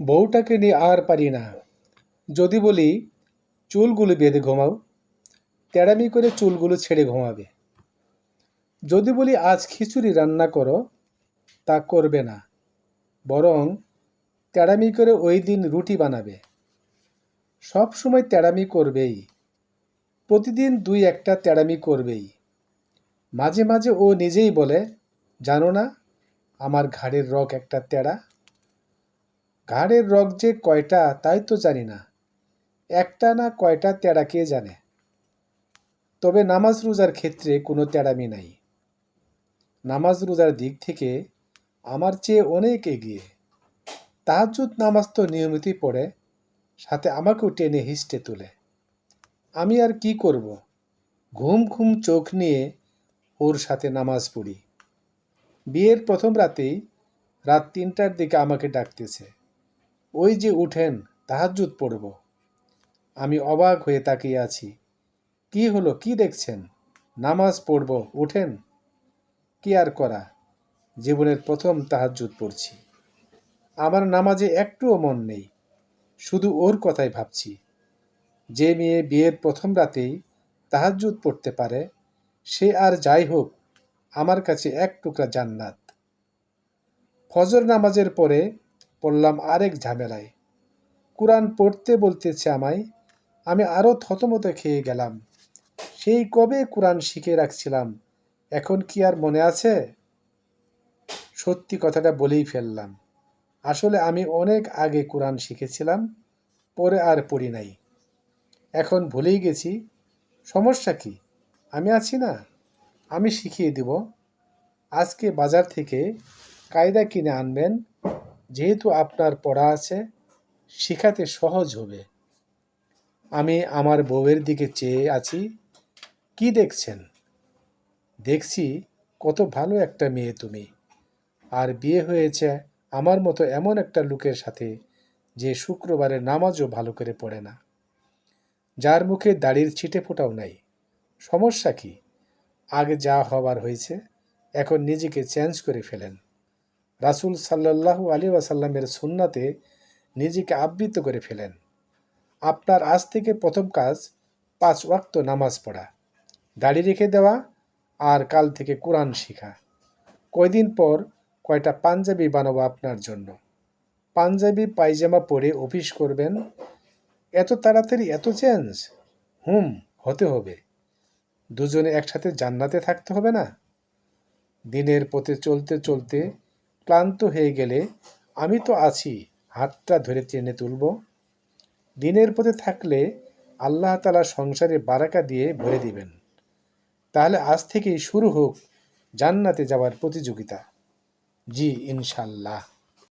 বউটাকে নিয়ে আর পারি না। যদি বলি চুলগুলো বেঁধে ঘুমাও, তেড়ামি করে চুলগুলো ছেড়ে ঘুমাবে। যদি বলি আজ খিচুড়ি রান্না করো, তা করবে না, বরং তেড়ামি করে ওই দিন রুটি বানাবে। সব সময় তেড়ামি করবেই, প্রতিদিন দুই একটা তেড়ামি করবেই। মাঝে মাঝে ও নিজেই বলে, জানো না আমার ঘাড়ের রগ একটা তেড়া। ঘাড়ের রগ যে কয়টা তাই তো জানি না, একটা না কয়টা তেড়া কে জানে। তবে নামাজ রোজার ক্ষেত্রে কোনো তেড়ামি নাই। নামাজ রোজার দিক থেকে আমার চেয়ে অনেক এগিয়ে। তাহাজ্জুদ নামাজ তো নিয়মিতই পড়ে, সাথে আমাকেও টেনে হিস্টে তুলে। আমি আর কি করব, ঘুম ঘুম চোখ নিয়ে ওর সাথে নামাজ পড়ি। বিয়ের প্রথম রাতেই রাত ৩টার দিকে আমাকে ডাকতেছে, ওই যে উঠেন, তাহাজ্জুদ পড়ব। আমি অবাক হয়ে তাকিয়ে আছি। কি হলো, কি দেখছেন? নামাজ পড়ব, উঠেন। কি আর করা, জীবনের প্রথম তাহাজ্জুদ পড়ছি। আমার নামাজে একটুও মন নেই, শুধু ওর কথাই ভাবছি। যে মেয়ে বিয়ের প্রথম রাতেই তাহাজ্জুদ পড়তে পারে, সে আর যাই হোক আমার কাছে এক টুকরা জান্নাত। ফজর নামাজের পরে পড়লাম আরেক ঝামেলায়। কুরআন পড়তে বলতেছে আমায়, আমি আরও থতমতে খেয়ে গেলাম। সেই কবে কুরআন শিখে রাখছিলাম, এখন কি আর মনে আছে? সত্যি কথাটা বলেই ফেললাম। আসলে আমি অনেক আগে কুরআন শিখেছিলাম, পরে আর পড়ি নাই। এখন ভুলেই গেছি। সমস্যা কি? আমি আছি না, আমি শিখিয়ে দিব। আজকে বাজার থেকে কায়দা কিনে আনবেন, যেহেতু আপনার পড়া আছে, শিখাতে সহজ হবে। আমি আমার বউয়ের দিকে চেয়ে আছি। কি দেখছেন? দেখছি কত ভালো একটা মেয়ে তুমি, আর বিয়ে হয়েছে আমার মতো এমন একটা লোকের সাথে, যে শুক্রবারের নামাজও ভালো করে পড়ে না, যার মুখে দাড়ির ছিটে ফোঁটাও নাই। সমস্যা কি? আগে যা হবার হয়েছে, এখন নিজেকে চেঞ্জ করে ফেলেন। রাসূল সাল্লাল্লাহু আলাইহি ওয়াসাল্লামের সুন্নাতে নিজেকে আবৃত করে ফেলেন। আপনার আজ থেকে প্রথম কাজ 5 ওয়াক্ত নামাজ পড়া, দাড়ি রেখে দেওয়া, আর কাল থেকে কোরআন শিখা। কয়দিন পর কয়টা পাঞ্জাবি বানাবো আপনার জন্য। পাঞ্জাবি পায়জামা পরে অফিস করবেন। এত তাড়াতাড়ি এত চেঞ্জ? হতে হবে। দুজনে একসাথে জান্নাতে থাকতে হবে না? দিনের পথে চলতে চলতে ক্লান্ত হয়ে গেলে আমি তো আছি, হাতটা ধরে টেনে তুলব। দিনের পথে থাকলে আল্লাহ তাআলা সংসারে বারাকা দিয়ে ভরে দিবেন। তাহলে আজ থেকেই শুরু হোক জান্নাতে যাওয়ার প্রতিযোগিতা। জি ইনশাল্লাহ।